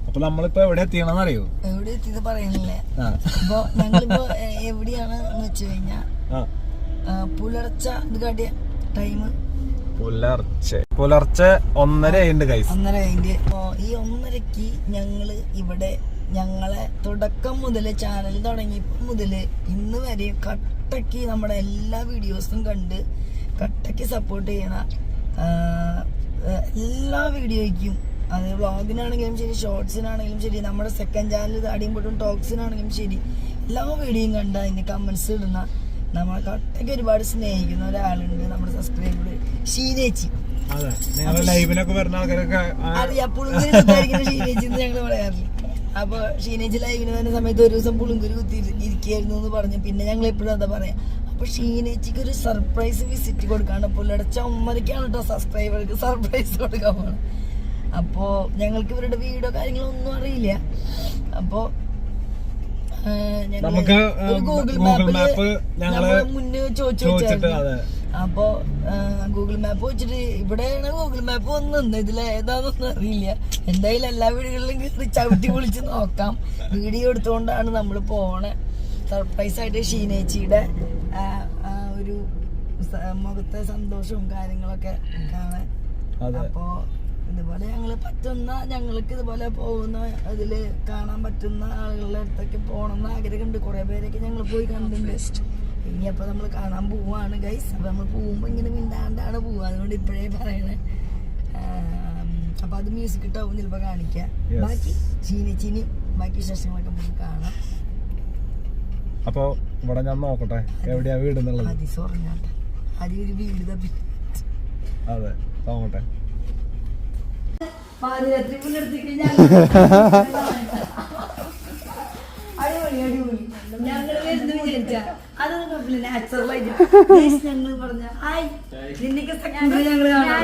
അപ്പൊ നമ്മളിപ്പോ എവിടെ എത്തിയെന്ന് അറിയോ? എവിടെ എത്തിയത് പറയുന്നില്ലേ. അപ്പൊ ഞങ്ങളിപ്പോ എവിടെയാണ് എന്ന് വെച്ച് കഴിഞ്ഞാ പുലർച്ച ഇത് കാട്ടിയ ടൈം പുലർച്ചെ 1:30 ഗൈസ്. 1:30. ഈ 1:30 ഞങ്ങള് ഇവിടെ ഞങ്ങളെ തുടക്കം മുതല് ചാനൽ തുടങ്ങിയപ്പോൾ മുതല് ഇന്ന് വരെ കട്ടയ്ക്ക് നമ്മുടെ എല്ലാ വീഡിയോസും കണ്ട് കട്ടയ്ക്ക് സപ്പോർട്ട് ചെയ്യണ എല്ലാ വീഡിയോയ്ക്കും, അത് വ്ളോഗിനാണെങ്കിലും ശരി, ഷോർട്സിനാണെങ്കിലും ശരി, നമ്മുടെ സെക്കൻഡ് ചാനൽ താടിയും പൊട്ടും ടോക്സിനാണെങ്കിലും ശരി, എല്ലാ വീഡിയോയും കണ്ട് അതിന് കമന്റ്സ് ഇടുന്ന നമ്മളെ കട്ടയ്ക്ക് ഒരുപാട് സ്നേഹിക്കുന്ന ഒരാളുണ്ട്, നമ്മുടെ സബ്സ്ക്രൈബർ ഷീനേച്ചി. അറിയാം, പുളുങ്കുരി ഷീനേച്ചി എന്ന് ഞങ്ങൾ പറയാറില്ല. അപ്പൊ ഷീനേച്ചി ലൈവിന് വരുന്ന സമയത്ത് ഒരു ദിവസം പുളുങ്കുരി കുത്തി ഇരിക്കുകയായിരുന്നു എന്ന് പറഞ്ഞു. പിന്നെ ഞങ്ങൾ എപ്പോഴും അതാ പറയാം. അപ്പൊ ഷീനേച്ചിക്ക് ഒരു സർപ്രൈസ് വിസിറ്റ് കൊടുക്കാണ്ട് പുലർച്ചെ 1:30 കേട്ടോ സബ്സ്ക്രൈബർക്ക് സർപ്രൈസ് കൊടുക്കാൻ പോകണം. അപ്പോ ഞങ്ങൾക്ക് ഇവരുടെ വീഡിയോ കാര്യങ്ങളൊന്നും അറിയില്ല. അപ്പോ ഗൂഗിൾ മാപ്പ് മുന്നേ ചോദിച്ചിട്ട്, അപ്പൊ ഗൂഗിൾ മാപ്പ് വെച്ചിട്ട് ഇവിടെയാണ് ഗൂഗിൾ മാപ്പ് വന്നത്, ഇതിൽ ഏതാണെന്നൊന്നും അറിയില്ല. എന്തായാലും എല്ലാ വീടുകളിലും കയറി ചവിട്ടി പൊളിച്ച് നോക്കാം. വീഡിയോ എടുത്തുകൊണ്ടാണ് നമ്മൾ പോണേ. സർപ്രൈസ് ആയിട്ട് ഷീനേച്ചിയുടെ ഒരു മുഖത്തെ സന്തോഷവും കാര്യങ്ങളൊക്കെ കാണാൻ. അപ്പോ ഇതുപോലെ ഞങ്ങൾക്ക് ഇതുപോലെ പോകുന്ന അതില് കാണാൻ പറ്റുന്ന ആളുകളുടെ അടുത്തൊക്കെ പോകണമെന്ന് ആഗ്രഹമുണ്ട്. കുറെ പേരൊക്കെ ഞങ്ങൾ പോയി കണ്ടിട്ടുണ്ട്. ഇനി അപ്പൊ നമ്മൾ കാണാൻ പോവാണ് ഗൈസ്. അപ്പൊ നമ്മൾ പോകുമ്പോ ഇങ്ങനെ മിണ്ടാണ്ടാണ് പോവുക, അതുകൊണ്ട് ഇപ്പോഴേ പറയണേ. അപ്പൊ അത് മ്യൂസിക് ഇട്ടാവും ചിലപ്പോ കാണിക്കാം. ബാക്കി ചീനി ബാക്കി വിശേഷങ്ങളൊക്കെ നമുക്ക് കാണാം. അപ്പൊ ഇവിടെ ഞാൻ നോക്കട്ടെ എവിടെയാ വീട് എന്നുള്ളത്. ഹദീസ് പറഞ്ഞാട്ടെ, ആദ്യം ഒരു വീട് തപ്പി. അതെ, നോക്കട്ടെ. പാതിരാത്രി പുലർത്തിക്കഴിഞ്ഞാൽ അടിപൊളി അടിപൊളി. ഞങ്ങള് വരുന്ന വിചാരിച്ചാ അതൊന്നും കുഴപ്പമില്ല, നാച്ചുറലായിട്ട് ഞങ്ങൾ പറഞ്ഞ ഹായ് നിന്നൊക്കെ സെക്കൻഡ് ഞങ്ങള് കാണാം.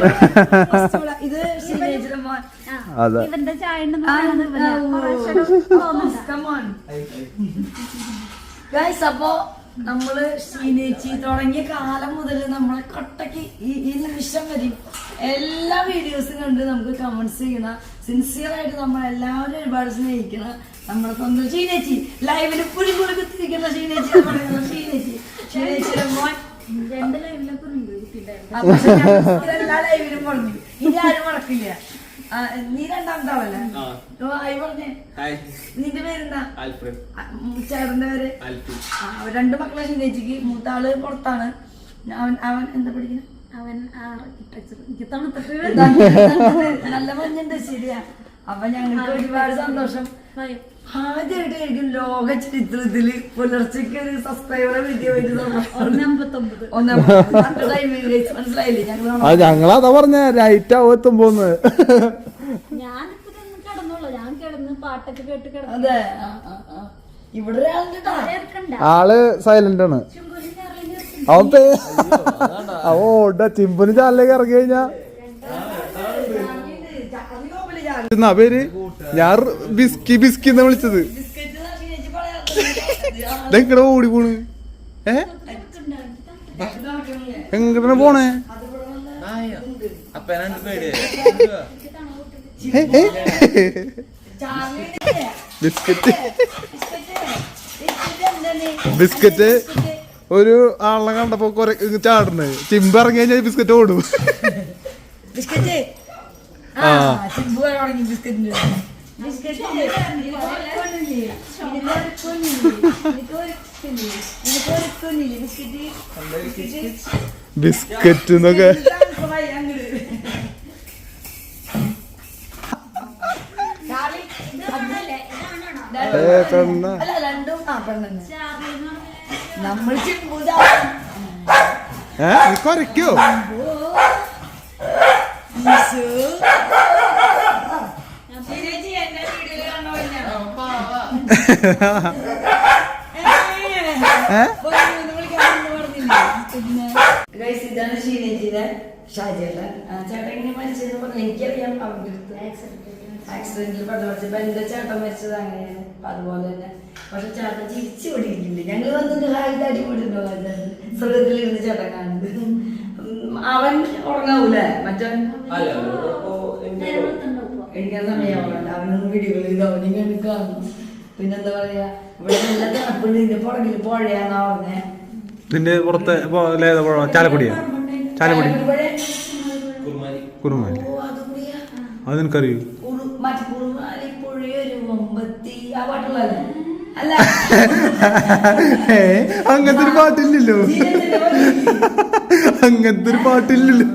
ഇത് ഷീനേച്ചിയുടെ മോൻ. ഗൈസ്, അപ്പോ നമ്മള് ഷീനേച്ചി തുടങ്ങിയ കാലം മുതൽ നമ്മളെ കട്ടക്ക് ഈ നിമിഷം വരെ എല്ലാ വീഡിയോസും കണ്ട് നമുക്ക് കമന്റ്സ് ചെയ്യണ, സിൻസിയർ ആയിട്ട് നമ്മളെല്ലാവരും ഒരുപാട് സ്നേഹിക്കണ നമ്മളെ സ്വന്തം ഷീനേച്ചി. ലൈവില് പുളി കുത്തിരിക്കുന്ന ഷീനേച്ചി പറയുന്ന ഷീനേച്ചിയുടെ മോൻ. എല്ലാ ലൈവിലും പറഞ്ഞു, ഇനി ആരും മറക്കില്ല. നീ രണ്ടാമത്തെ ആളല്ലേ? ഹായ് പറഞ്ഞേ. നിന്റെ പേരെന്താ? ചേട്ടന്റെ പേര്? രണ്ട് മക്കളെ ഷീനേച്ചിക്ക്. മൂത്ത ആള് പുറത്താണ്. അവൻ എന്താ പഠിക്കുന്നത്? അവൻ നല്ല മഞ്ഞുണ്ട്. ശരിയാ. അപ്പൊ ഞങ്ങൾക്ക് ഒരുപാട് സന്തോഷം. ആദ്യമായിട്ടായിരിക്കും ലോക ചരിത്രത്തില് പുലർച്ചയ്ക്ക് ഒരു സബ്സ്ക്രൈബറെ വീഡിയോ മനസ്സിലായില്ലേ? ഞങ്ങളതാ പറഞ്ഞ ലൈറ്റ് ആവും എത്തുമ്പോന്ന്. അതെ, ഇവിടെ ആള് സൈലന്റ് ആണ്. ഓട ചിമ്പുന് ചാലിലേക്ക് ഇറങ്ങി കഴിഞ്ഞാ പേര് ഞാൻ ബിസ്കി എന്ന് വിളിച്ചത്. എങ്ങടെ ഓടി പോണ്? എങ്ങനെ പോണേ? ബിസ്ക്കറ്റ് ഒരു ആളെ കണ്ടപ്പോ കൊറേ ചാടുന്നു. ചിമ്പ് ഇറങ്ങി കഴിഞ്ഞാൽ ബിസ്ക്കറ്റ് ഓടും. ബിസ്ക്കറ്റ് എന്നൊക്കെ നമ്മൾ കുറയ്ക്കോ? ഇതാണ് ഷീനേച്ചിയുടെ ഷാജേട്ടൻ. ചേട്ടൻ ഇങ്ങനെ മരിച്ചെന്ന് പറഞ്ഞു. എനിക്കറിയാം, അവരുടെ ആക്സിഡന്റിൽ പഠിച്ചപ്പോ എന്റെ ചേട്ടൻ മരിച്ചത് അങ്ങനെയാണ്. അതുപോലെ തന്നെ പക്ഷെ ചേട്ടൻ ചിരിച്ചു ഓടിയിട്ടുണ്ട്. ഞങ്ങൾ വന്നിട്ട് ഹായ് താടി ഓടിണ്ടോ സ്വർഗത്തിലിരുന്ന് ചേട്ടൻ കാണുന്നത്. അവൻ ഉറങ്ങാവൂലേ മറ്റവൻ എണിക്കാൻ സമയമാവണ്ട. അവനൊന്നും വീഡിയോകളിൽ അവനും കണ്ട് കാണുന്നു. പിന്നെന്താ പറയാ, ഇവിടെ നല്ല തണുപ്പുണ്ട്. ഇതിന്റെ പുറകിൽ പുഴയാന്നാ പറഞ്ഞേ. ഇതിന്റെ പുറത്ത് ചാലക്കുടിയാ? ചാലക്കുടി കുറുമാലി. അത് നിനക്കറിയൂ? മറ്റേ കുറുമാലി പുഴയൊരു വമ്പത്തി ആ പാട്ടുള്ളല്ലേ? അല്ല അങ്ങനത്തെ ഒരു പാട്ടില്ലല്ലോ. അങ്ങനത്തെ ഒരു പാട്ടില്ലല്ലോ.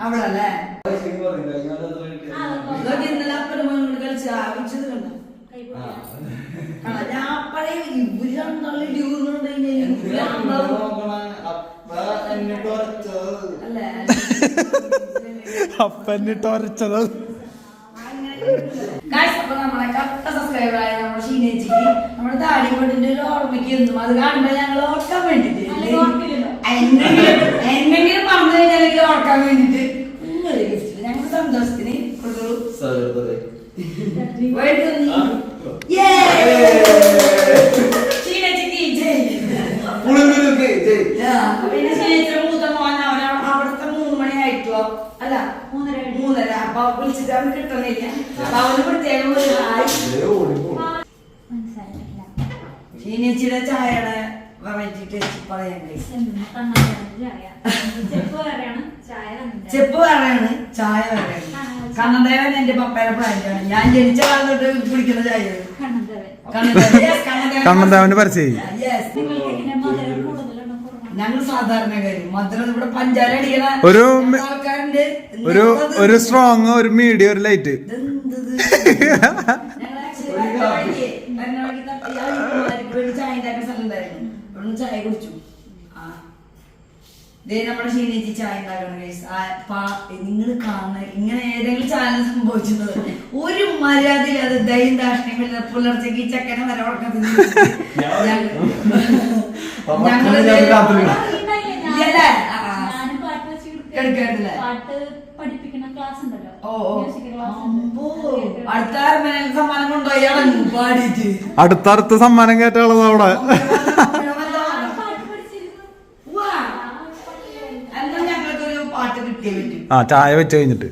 അവളല്ലേ ഇന്നലെ അപ്പനും കൊണ്ട് കളിച്ച് ആവശ്യത് കണ്ടോ? ഞാൻ അപ്പഴേ ഇവര് രണ്ടാളെ അപ്പന്നിട്ടൊരച്ചത്. അപ്പൊ നമ്മളെ കട്ട സബ്സ്ക്രൈബറായ നമ്മുടെ ഷീനേച്ചിക്ക് നമ്മുടെ താടിക്കൊണ്ടിന്റെ ഒരു ഓർമ്മയ്ക്ക് എന്നും അത് കാണുമ്പോ ഞങ്ങൾ ഓർക്കാൻ വേണ്ടിട്ട് എന്തെങ്കിലും പറഞ്ഞു കഴിഞ്ഞാൽ ഓർക്കാൻ വേണ്ടിട്ട് ഇന്നൊരു ഗിഫ്റ്റ് ഞങ്ങൾ സന്തോഷത്തിന് മൂത്ത മോൻ അവിടുത്തെ 3 മണിയായിട്ടോ അല്ല 3:30 അപ്പൊ വിളിച്ചിട്ട് അവന് കിട്ടണില്ല. അപ്പൊ അവന് പ്രത്യേകം ഷീനേച്ചിയുടെ ചായയുടെ വെറൈറ്റി ടേസ്റ്റ് പറയാൻ ചെപ്പ് വേറെയാണ് ചായ വേറെയാണ്. കണ്ണന്തേവൻ എന്റെ പപ്പയുടെ പ്രായമാണ്. ഞാൻ ജനിച്ച കാലം തൊട്ട് കുടിക്കുന്ന ചായ കണ്ണന്തേവന്റെ പരസ്യം. ഞങ്ങൾ സാധാരണക്കാര് മധുരം ഇവിടെ പഞ്ചാര അടിക്കണ ആൾക്കാരുണ്ട്. ഒരു സ്ട്രോങ്, ഒരു മീഡിയം, ഒരു ലൈറ്റ്. ചായ ഉണ്ടാക്കുന്ന സ്ഥലം ഉണ്ടായിരുന്നു. ഇവിടെ ചായ കുടിച്ചു. നമ്മുടെ ഷീനേച്ചി ചായ ഉണ്ടാക്കണം. നിങ്ങൾ കാണുന്ന ഇങ്ങനെ ഏതെങ്കിലും ചാനൽ സംഭവിച്ചിട്ടുള്ളത് ഒരു മര്യാദയില്ലാതെ ദൈവം ദാഷ്ട്യം പുലർച്ചയ്ക്ക് ചക്കനെ വരെ ഉറക്കത്തിന് സമ്മാനം കൊണ്ടുപോയി പാടിയിട്ട് അടുത്തടുത്ത സമ്മാനം കേട്ടുള്ളത് അവിടെ. ആ ചായ വെച്ച് കഴിഞ്ഞിട്ട്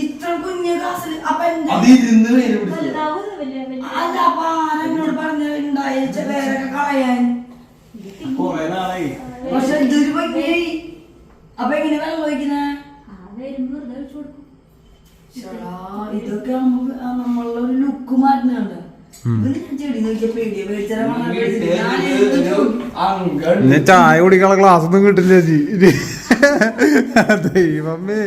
ഇത്ര കുഞ്ഞ ക്ലാസ്സിൽ പറഞ്ഞുണ്ടായ പേരൊക്കെ കളയാൻ. പക്ഷെ ഇതൊരു ഭംഗിയായി. അപ്പൊ എങ്ങനെ വെള്ളം ഒഴിക്കുന്ന ഇതൊക്കെ നമ്മളുടെ ഒരു ലുക്ക് മാറ്റുന്നുണ്ട്. ചായ കുടിക്കാനുള്ള ക്ലാസ് ഒന്നും കിട്ടില്ല ചേച്ചി. ദൈവമേ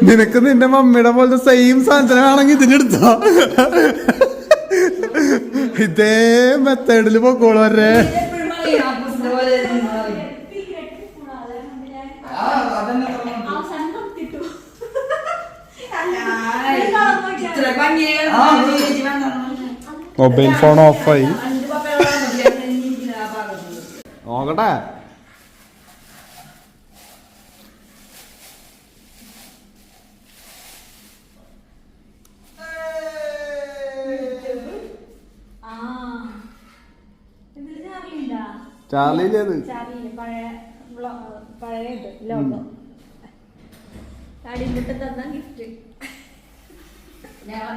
നിനക്ക് നിന്റെ മമ്മിയുടെ പോലത്തെ സെയിം സാധനമാണെങ്കിൽ ഇതിനെടുത്തോ. ഇതേ മെത്തേഡില് പൊക്കോളൂ വരെ. മൊബൈൽ ഫോൺ ഓഫായി. നോക്കട്ടെ. ചാർലിയിലേത്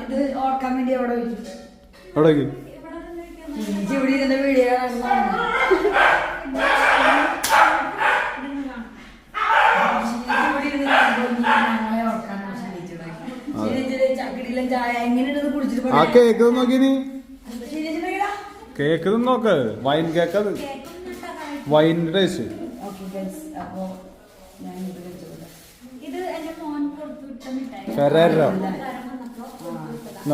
ഇത് ഓർക്കാൻ വേണ്ടി അവിടെ എവിടേക്ക് ഇവിടെ ഇതിന്റെ വീഡിയോ ചായ എങ്ങനെയുണ്ടെന്ന് കുടിച്ചിട്ട് ആ കേക്ക് നോക്കിനി. കേക്ക് നോക്ക്. Wine cake. അത് വൈൻ്റെ ടേസ്റ്റ്. ഫെറേറോ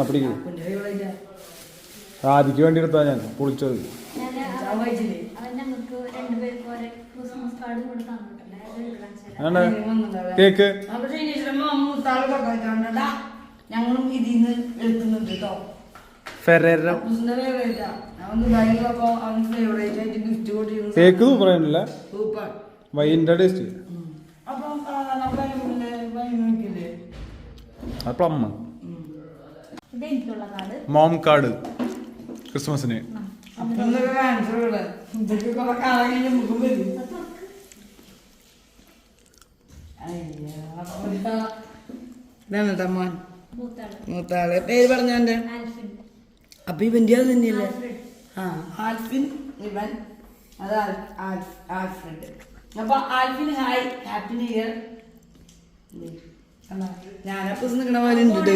പിടിക്കും. ആദിക്ക് വേണ്ടി എടുത്താ ഞാൻ പൊളിച്ചത്. കേക്ക് ഞങ്ങളും ഇതിന്ന് എടുക്കുന്നുണ്ട് കേട്ടോ. ഫെറേറ അപ്പൂസിന്റെ ഫേവറേറ്റ് അവൻ ദുബായിലപ്പോ അവൻ ഫേവറേറ്റ് ആയിട്ട് ഗിഫ്റ്റ് കൊടുത്തിരുന്നു. കേക്ക് സൂപ്പറായിട്ടില്ല, സൂപ്പർ. വൈൻ്റെ ടേസ്റ്റ്. അപ്പം നമ്മുടെ വൈകില്ലേ അത് പ്ലം, മോം കാർഡ് ക്രിസ്മസിന്. മൂത്താള് പേര് പറഞ്ഞോന്റെ. അപ്പൊ ഇവന്റെ അത് തന്നെയല്ലേ? ആ, ആൽഫിൻ ഇവൻ, അത് ആൽഫ്രഡ്. അപ്പൊ Alfin hi, happy new year. ഞാനപ്പോ നിക്കണ പോലെ ഉണ്ട്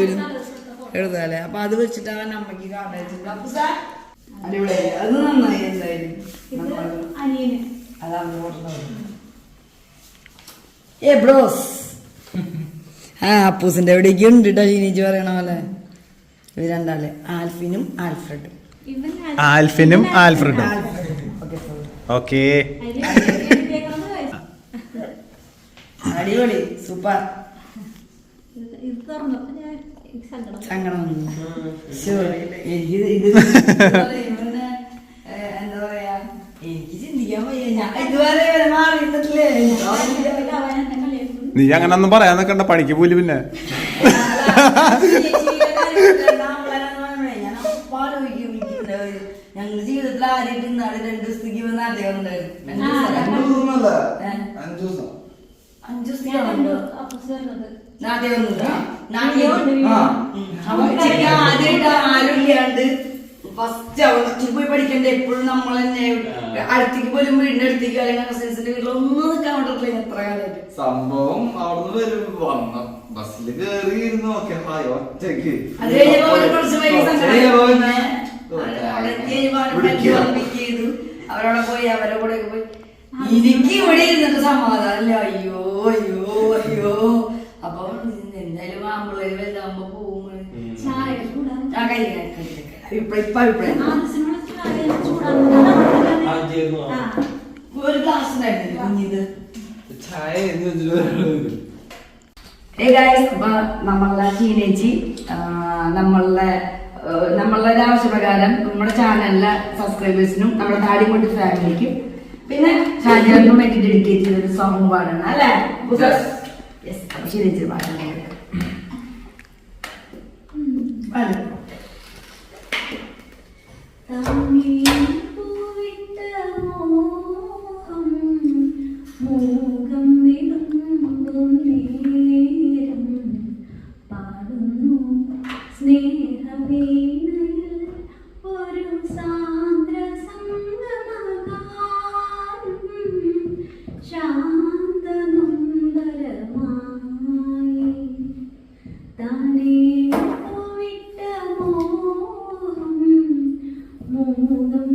എഴുതാല്ലേ. അപ്പൊ അത് വെച്ചിട്ടാണ് അമ്മക്ക് കാർഡ്. അടിപൊളിയായി, അത് നന്നായി. എന്തായാലും ഏ ബ്രോസ്. ആ അപ്പൂസിന്റെ എവിടേക്ക് ഉണ്ട് കേട്ടോ ഷീനിച്ച് പറയണ പോലെ. ഇത് രണ്ടാള്, ആൽഫിനും ആൽഫ്രഡും. ആൽഫിനും ആൽഫ്രഡും. ഓക്കേ, അടിപൊളി, സൂപ്പർ. സങ്കടം എനിക്ക് ഇത് എന്താ പറയാ, എനിക്ക് ചിന്തിക്കാൻ വയ്യ. ഞാൻ ഇതുവരെ മാറിയിട്ടില്ലേ. നീ അങ്ങനെ ഒന്നും പറയാൻ നിക്കണ്ട, പണിക്ക് പോലും. പിന്നെ ഞങ്ങളുടെ ജീവിതത്തിൽ ആരെയും ഇന്നാള് 2 ദിവസത്തേക്ക് നാട്ടിൽ വന്നിട്ടുണ്ടായിരുന്നു. 5 ദിവസത്തേക്കാണല്ലോ നാട്ടിൽ വന്നത്. ആദ്യമായിട്ട് ആരും ഇല്ലാണ്ട് ഫസ്റ്റ് അവിടെ പോയി പഠിക്കണ്ടേ. എപ്പോഴും നമ്മൾ തന്നെ അടുത്തേക്ക് പോലും, വീടിന്റെ അടുത്തേക്ക് അല്ലെങ്കിൽ കസിൻസിന്റെ വീട്ടിൽ ഒന്നും നിൽക്കാൻ പറ്റില്ല എത്ര കാലമായിട്ട്. സംഭവം അവിടുന്ന് വരും, വന്ന ബസ്സിൽ കേറി ഇരുന്ന് ഒറ്റയ്ക്ക്. അത് കഴിഞ്ഞപ്പോ കുറച്ച് ചെയ്തു. അവരോടെ പോയി, അവരുടെ കൂടെ പോയി. എനിക്ക് ഇവിടെ ഇരുന്നിട്ട് സമാധാനമില്ല. അയ്യോ അയ്യോ അയ്യോ. അപ്പൊ എന്തായാലും ആമ്പിള്ളേര് വലുതാകുമ്പോ പോകും. ഒരു ഗ്ലാസ് ഉണ്ടായിരുന്നില്ല കുഞ്ഞിത്. നമ്മളുടെ ചീനേച്ചി നമ്മളുടെ ആവശ്യപ്രകാരം നമ്മുടെ ചാനലിലെ സബ്സ്ക്രൈബേഴ്സിനും നമ്മുടെ താടിമുട്ട് ഫാമിലിക്കും പിന്നെ ഷാജാനും വേണ്ടി ഡെഡിക്കേറ്റ് ചെയ്തൊരു സോങ് പാടണം അല്ലേ? ചീനേച്ചി പാടാൻ മൂകം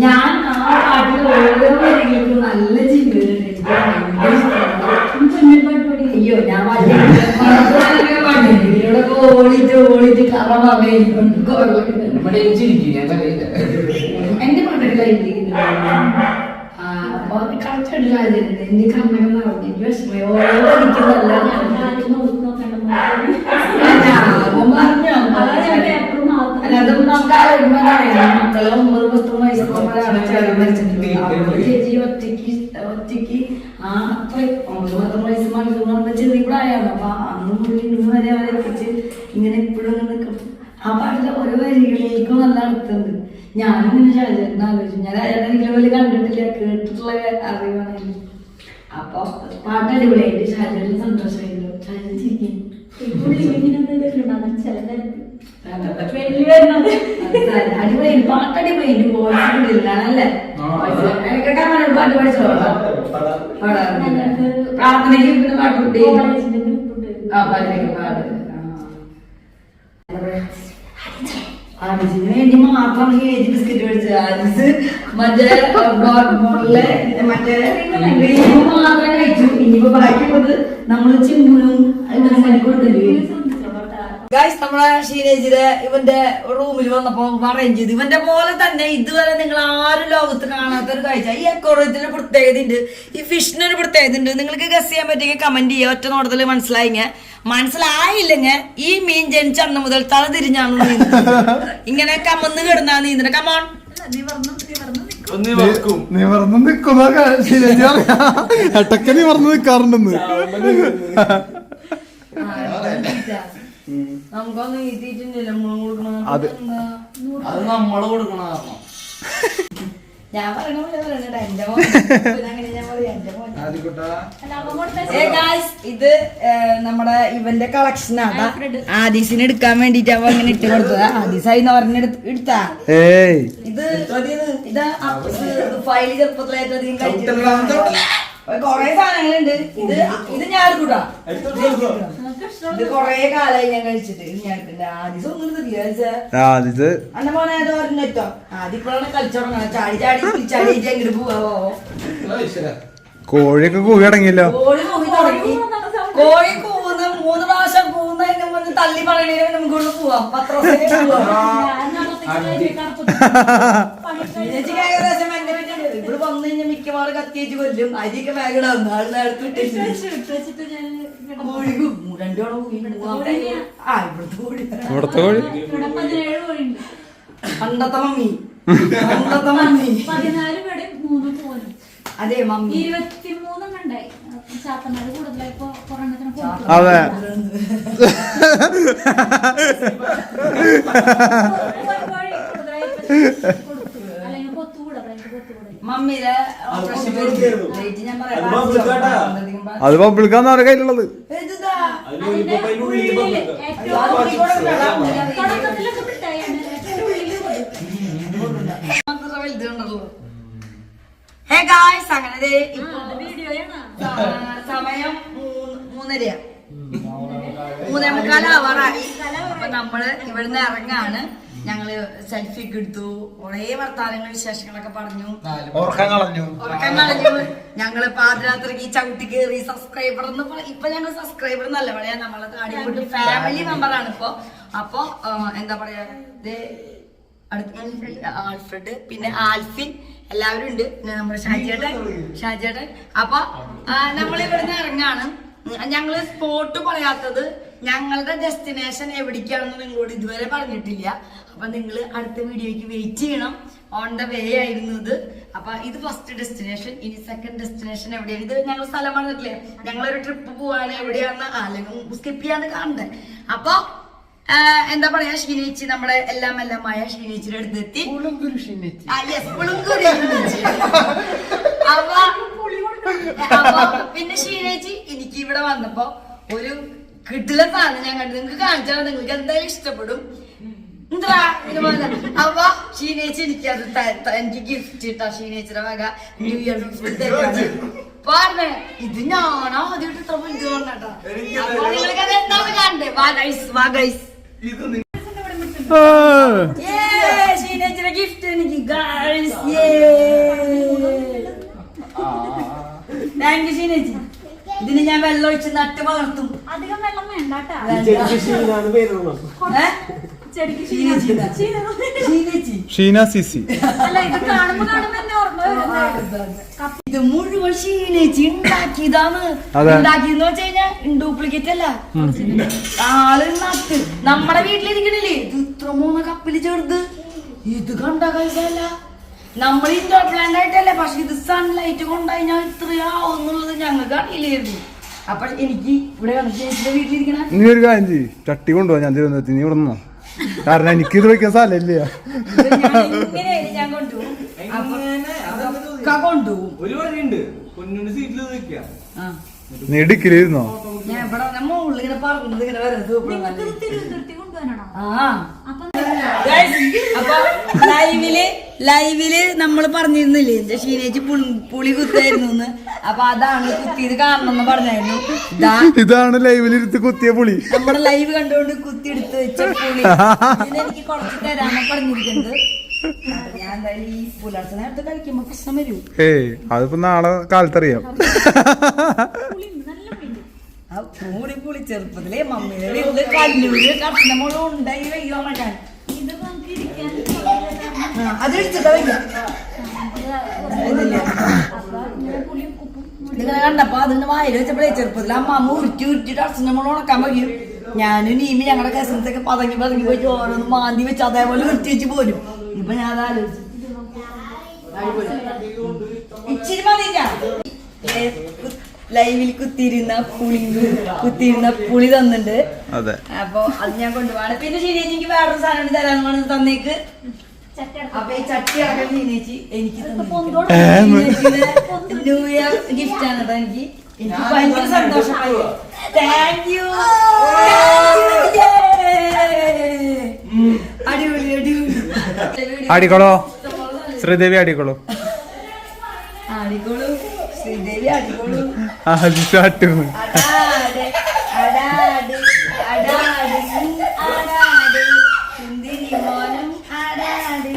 ഞാൻ ആ പാട്ടിൽ ഓരോ വരികൾക്കും നല്ല ജീവിതം അയ്യോ ഞാൻ പാട്ടിലൂടെ ഓടിച്ച് കറ എന്റെ പാട്ടുകളായിരിക്കും അപ്പൊ കറക്റ്റായിട്ട് കാര്യമുണ്ട് എന്റെ കർമ്മകം നടന്നു എനിക്ക് വിഷമയോ ഓടിക്കുന്നല്ല പറഞ്ഞോ അതും നമുക്ക് അറിയാം മക്കളെ 9-10 വയസ്സുള്ളവരാണ് ചേച്ചി ഒറ്റയ്ക്ക് ആ അത്ര 9-10 വയസ്സ് മണിക്കൂർ ചെറിയ പ്രായമാണ് അപ്പൊ അന്ന് മുതൽ ഇന്ന് വരെ അവരെ എത്തിച്ച് ഇങ്ങനെ എപ്പോഴും നിൽക്കും ആ പാട്ടിലെ ഓരോ വരികളിലേക്കും നല്ല അർത്ഥമുണ്ട് ഞാനും ഇങ്ങനെ ഷാജേട്ടനെ ആലോചിച്ചു ഞാൻ അയാളെ പോലെ കണ്ടിട്ടില്ല കേട്ടിട്ടുള്ള അറിവാണ് അപ്പൊ പാട്ട് അടിപൊളിയായിട്ട് ഷാജേട്ടന് സന്തോഷമായിരുന്നു ഷാജേട്ടൻ ചിരിക്കും അടിപൊളി പാട്ടടിപൊളി വോയിസിലാണല്ലേ പാട്ട് പഠിച്ചോ പ്രാർത്ഥനയ്ക്ക് പിന്നെ പാട്ട് ആദിസിന് വേണ്ടി മാത്രം ഏജ് ബിസ്ക്കറ്റ് മേടിച്ചത് ആദിസ് മറ്റേ മറ്റേ മാത്രം കഴിച്ചു ഇനിയിപ്പോ ബാക്കിയുള്ളത് നമ്മള് ചിമ്പുനും കൊടുത്തില്ലേ ഗൈസ് നമ്മളെ ഷീനേജിയുടെ ഇവന്റെ റൂമിൽ വന്നപ്പോ അറേഞ്ച് ചെയ്ത് ഇവന്റെ പോലെ തന്നെ ഇതുവരെ നിങ്ങൾ ആരും ലോകത്ത് കാണാത്ത ഒരു കാഴ്ച ഈ അക്വേറിയത്തിന് പ്രത്യേകത ഉണ്ട് ഈ ഫിഷിനൊരു പ്രത്യേകത ഉണ്ട് നിങ്ങൾക്ക് ഗസ് ചെയ്യാൻ പറ്റിയെങ്കിൽ കമന്റ് ചെയ്യുക ഒറ്റ നോട്ടത്തിൽ മനസ്സിലായില്ലെങ്കിൽ ഈ മീൻ ജനിച്ച അന്ന് മുതൽ തല തിരിഞ്ഞാണ് നീന്തുന്നത് ഇങ്ങനെ കമന്ന് കിടന്നാ നീന്തുന്നത് കമോൺ നിവർന്ന് നിക്കുന്ന ഇടയ്ക്ക് നിവർന്ന് നിക്കാറുണ്ടെന്ന് നമുക്കൊന്നും ഈറ്റിട്ടില്ല അത് നമ്മള് കൊടുക്കണ ഞാൻ പറയണ പോലെ പറയണ എന്റെ മോൻ അങ്ങനെ ഞാൻ പറയാം എന്റെ മോൻ ഇത് നമ്മുടെ ഇവന്റെ കളക്ഷനാണ് ആദീസിന് എടുക്കാൻ വേണ്ടിട്ട് അവ അങ്ങനെ ഇട്ട് കൊടുത്തതാ ആദീസായി എടുത്താ ഇത് ഫയല് ചെറുപ്പത്തിലായിട്ട് അധികം കഴിച്ചിട്ടുണ്ട് കൊറേ സാധനങ്ങളുണ്ട് ഇത് ഞാൻ എടുക്കൂട്ടാ ഇത് കൊറേ കാലായി ഞാൻ കഴിച്ചിട്ട് ഞാൻ ആദ്യം ഒന്നും അന്റെ മോനെ തോരനെത്തോ ആദ്യപ്പോഴാണ് കളിച്ചോടങ്ങണം ചാടി അങ്ങോട്ട് പോവാവോ കോഴിയൊക്കെ കൂവി അടങ്ങിയല്ലോ കോഴി കൂവി തുടങ്ങി കോഴി കൂവുന്ന 3 പ്രാവശ്യം കൂവുന്നതിന് മുന്നേ തള്ളി പറയണേ നമുക്കുള്ളു പോവാം പത്രസേ ഇവിടെ വന്നു കഴിഞ്ഞാൽ മിക്കവാറും കത്തിയേച്ച് കൊല്ലും അരിയൊക്കെ ബാഗിടാവും പണ്ടത്തെ മമ്മി അതെ മമ്മി 23 ചാത്തന്മാര് കൂടുതലായിപ്പോ അതെ അത് പബ്ലിക്കാന്ന് അവരുടെ കയ്യിലുള്ളത് അങ്ങനെ സമയം 3:30 3:45 അപ്പൊ നമ്മള് ഇവിടുന്ന് ഇറങ്ങാണ് ഞങ്ങള് സെൽഫി ഒക്കെ എടുത്തു കുറേ വർത്താനങ്ങൾ വിശേഷങ്ങളൊക്കെ പറഞ്ഞു ഉറക്കം കളഞ്ഞു ഞങ്ങള് പാതിരാത്രിക്ക് ചവിട്ടി കയറി സബ്സ്ക്രൈബർ എന്ന് ഇപ്പൊ ഞങ്ങൾ സബ്സ്ക്രൈബർ നല്ല പറയാ നമ്മളെ അടിപൊളി ഫാമിലി മെമ്പർ ആണ് ഇപ്പൊ അപ്പൊ എന്താ പറയാ ആൽഫ്രഡ് പിന്നെ ആൽഫിൻ എല്ലാവരും ഉണ്ട് പിന്നെ നമ്മുടെ ഷാജിയേട്ടൻ അപ്പൊ നമ്മളിവിടുന്ന് ഇറങ്ങാണ് ഞങ്ങള് സ്പോട്ട് പറയാത്തത് ഞങ്ങളുടെ ഡെസ്റ്റിനേഷൻ എവിടേക്കാണെന്ന് നിങ്ങളോട് ഇതുവരെ പറഞ്ഞിട്ടില്ല അപ്പൊ നിങ്ങൾ അടുത്ത വീഡിയോയ്ക്ക് വെയിറ്റ് ചെയ്യണം ഓൺ ദ വേ ആയിരുന്നു ഇത് അപ്പൊ ഇത് ഫസ്റ്റ് ഡെസ്റ്റിനേഷൻ ഇനി സെക്കൻഡ് ഡെസ്റ്റിനേഷൻ എവിടെയാണ് ഇത് ഞങ്ങൾ സ്ഥലം പറഞ്ഞിട്ടില്ലേ ഞങ്ങളൊരു ട്രിപ്പ് പോവാണ് എവിടെയാണെന്ന് അല്ലെങ്കിൽ സ്കിപ്പ് ചെയ്യാണ്ട് കാണണ്ടേ അപ്പൊ എന്താ പറയാ ഷീനേച്ചി നമ്മുടെ എല്ലാമായ ഷീനേച്ചിയുടെ അടുത്തെത്തി അപ്പൊ പിന്നെ ഷീനേച്ചി എനിക്ക് ഇവിടെ വന്നപ്പോ ഒരു കിട്ടില്ല സാധനം ഞാൻ കണ്ടു നിങ്ങൾക്ക് കാണിച്ചാൽ നിങ്ങൾക്ക് എന്തായാലും ഇഷ്ടപ്പെടും എന്താ ഇതുപോലെ അപ്പൊ ഷീനേച്ചി എനിക്ക് ഗിഫ്റ്റ് ഇട്ടാ ഷീനേച്ചിയുടെ വക ന്യൂ ഇയർ ഗിഫ്റ്റ് പറഞ്ഞേ ഇത് ഞാനോ ആദ്യമായിട്ട് ഇത് പറഞ്ഞാട്ടോ അപ്പൊ നിങ്ങൾക്ക് അത് എന്താണ് കാണണ്ടേ വാ ഗൈസ് ഷീനേച്ചിയുടെ ഗിഫ്റ്റ് എനിക്ക് ഗൈസ്. താങ്ക് യു ഷീനേച്ചി. ഇതിന് ഞാൻ വെള്ളം ഒഴിച്ച് നട്ട് വളർത്തും. അധികം വെള്ളം വേണ്ടാട്ടാ. ചെടിക്ക് ഷീനേച്ചി ഷീന സിസി. അല്ല ഇത് കാണുമ്പോ എന്നെ ഓർമ്മ വരുന്നത്. ഇത് മുഴുവൻ ഷീനേച്ചി ഉണ്ടാക്കിയതാണ്. അതെ. ഉണ്ടാക്കിയെന്ന് വെച്ച് കഴിഞ്ഞാൽ ഡ്യൂപ്ലിക്കേറ്റ് അല്ല. ആള് നട്ട് നമ്മുടെ വീട്ടിലിരിക്കണില്ലേ ഇത് ഇത്ര 3 കപ്പില് ചേർത്ത്. ഇത് കണ്ട കഴിച്ചല്ല നമ്മൾ ഇൻഡോർ പ്ലാന്റ് ആയിട്ടല്ലേ, പക്ഷെ ഇത് സൺലൈറ്റ് കൊണ്ടുകഴിഞ്ഞാൽ ഇത്രയാവുന്നുള്ളത് ഞങ്ങൾക്ക് അറിയില്ലായിരുന്നു. അപ്പൊ എനിക്ക് ഇവിടെ ചേച്ചിയുടെ വീട്ടിലിരിക്കണ നീ ഒരു കാര്യം ചെയ്യ്, ചട്ടി കൊണ്ടുപോവാ. ഞാൻ തിരുവനന്തപുരത്ത് നീ ഇവിടെ നിന്നോ, കാരണം എനിക്കിത് വെക്കാൻ സ്ഥലമില്ല. ഞാൻ കൊണ്ടുപോകും. കൊണ്ടുപോകും. ഒരു വഴിയുണ്ട്, പൊന്നിന്റെ സീറ്റിൽ നിൽക്കാം. നീ ഇടുക്കിലിരുന്നോ? ഞാൻ ഇവിടെ മുകളിൽ ഇങ്ങനെ പറഞ്ഞത് ഇങ്ങനെ വരുന്നത് തിരുവനന്തപുരത്തേക്ക് കൊണ്ടുപോകാനാണോ? അപ്പൊ അപ്പൊ ലൈവില് നമ്മള് പറഞ്ഞിരുന്നില്ലേ എന്റെ ഷീനേച്ചി പുളി കുത്തായിരുന്നു. അപ്പൊ അതാണ് കുത്തിയത് കാണണം എന്ന് പറഞ്ഞായിരുന്നു. ഇതാണ് ലൈവിലിരുത്ത് കുത്തിയ പുളി. നമ്മുടെ ലൈവ് കണ്ടുകൊണ്ട് കുത്തിയെടുത്ത് വെച്ച പുളി എനിക്ക് കുറച്ച് തരാന്ന് പറഞ്ഞിരിക്കുന്നത്. ഞാൻ എന്തായാലും ഈ പുലർച്ചെ നേരത്തെ കഴിക്കുമ്പോ പ്രശ്നം വരൂ. ഏയ് അതിപ്പോ നാളെ കാലത്തറിയാം. പുളി ചെറുപ്പത്തിലെ മമ്മിയുടെ വീട്ടില് കല്ലൂര് കർഷണമോളും ഉണ്ടായി വയ്യോ ഉണക്കാൻ. ഇത് നമുക്ക് ഇരിക്കാൻ അത് എടുത്തിട്ടാ വയ്യ. അപ്പൊ ഇങ്ങനെ പുളിയും ഉപ്പും നിങ്ങളെ കണ്ടപ്പോ അതിന്റെ വായിൽ വെച്ചപ്പോഴേ ചെറുപ്പത്തിൽ അമ്മ ഉരുട്ടി കർഷണമോൾ ഉണക്കാൻ വയ്യും. ഞാനും നീമി ഞങ്ങളുടെ കസിൻസൊക്കെ പതങ്ങി പോയിട്ട് ഓരോന്ന് മാന്തി വെച്ച് അതേപോലെ ഉരുട്ടി വെച്ച് പോരും. ഇപ്പൊ ഞാൻ അത് ആലോചിച്ചു. ഇച്ചിരി മതിയില്ല. ലൈവിൽ കുത്തിയിരുന്ന പുളി തന്നിട്ടുണ്ട്. അതെ, അപ്പൊ അത് ഞാൻ കൊണ്ടുപോവാണ്. പിന്നെ ശരിയേച്ചിക്ക് വേറൊരു സാധനം തരാന്ന് പറഞ്ഞ് തന്നേക്ക്. അപ്പൊ ഈ ചട്ടി അടക്കം ശരിയേച്ചി എനിക്ക് ന്യൂ ഇയർ ഗിഫ്റ്റ് ആണ് കേട്ടോ. എനിക്ക് ഭയങ്കര സന്തോഷമായി. Thank you. അടിപൊളി അടിപൊളി. അടിക്കോളോ ശ്രീദേവി, അടിക്കോളൂ. അടിക്കോളൂ ശ്രീദേവി, അടിക്കോളൂ. ആട്ടുന്നു. അടാട് അടാട് അടാട് അടാട് സുന്ദരി മോനും അടാട്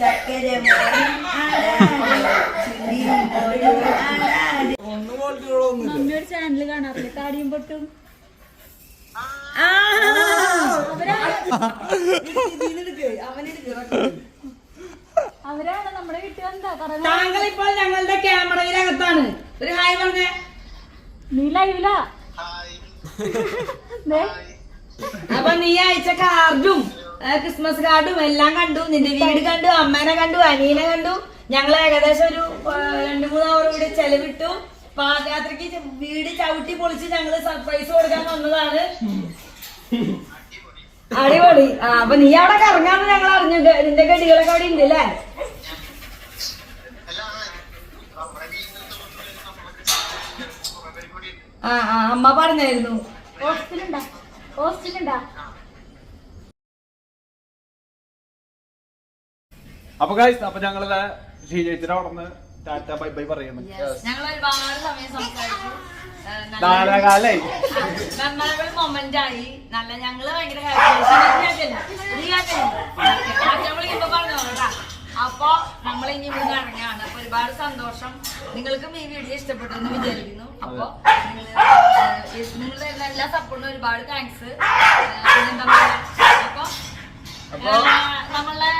ചക്കര മോനും അടാട് സുന്ദരി മോനും അടാട്. മമ്മി ഒരു ചാനൽ കാണാറില്ലേ താടിയും പൊട്ടും? അവരാണ് നമ്മുടെ വീട്ടിൽ എന്താ പറയുന്നത്? താങ്കൾ ഇപ്പോൾ ഞങ്ങളുടെ ക്യാമറയിലകത്താണ്. ഒരു ഹായ് പറഞ്ഞേ. നീ ലൈവിലാ? അപ്പൊ നീ അയച്ച കാർഡും ക്രിസ്മസ് കാർഡും എല്ലാം കണ്ടു. നിന്റെ വീട് കണ്ടു, അമ്മേനെ കണ്ടു, അനിയനെ കണ്ടു. ഞങ്ങൾ ഏകദേശം ഒരു 2-3 അവർ കൂടി ചെലവിട്ടു. പാദയാത്രക്ക് വീട് ചവിട്ടി പൊളിച്ച് ഞങ്ങള് സർപ്രൈസ് കൊടുക്കാൻ വന്നതാണ്. അടിപൊളി. അപ്പൊ നീ അവിടെ കറങ്ങാന്ന് ഞങ്ങൾ അറിഞ്ഞിട്ട്. നിന്റെ ഗടികളൊക്കെ അവിടെ ഉണ്ട് അല്ലേ? അമ്മ പറഞ്ഞായിരുന്നു. ഹോസ്റ്റലുണ്ടാ? അപ്പൊ ഗൈസ്, അപ്പൊ ഞങ്ങള് ഷീജേച്ചിനെ അവിടെ ടാറ്റ ബൈ ബൈ പറയുന്നു. ഞങ്ങൾ ഒരുപാട് സമയം സംസാരിച്ചു. നാലാകാലായി മെമ്മറബിൾ മൊമെന്റ് ആയി. നല്ല ഞങ്ങള് ഭയങ്കര പറഞ്ഞോട്ടാ. അപ്പൊ നമ്മൾ ഇനി ഇവിടെ ഇറങ്ങാണ്. അപ്പൊ ഒരുപാട് സന്തോഷം. നിങ്ങൾക്കും ഈ വീഡിയോ ഇഷ്ടപ്പെട്ടു എന്ന് വിചാരിക്കുന്നു. അപ്പൊ നിങ്ങളുടെ എല്ലാ സപ്പോർട്ടിനും ഒരുപാട് താങ്ക്സ്. അപ്പൊ നമ്മളെ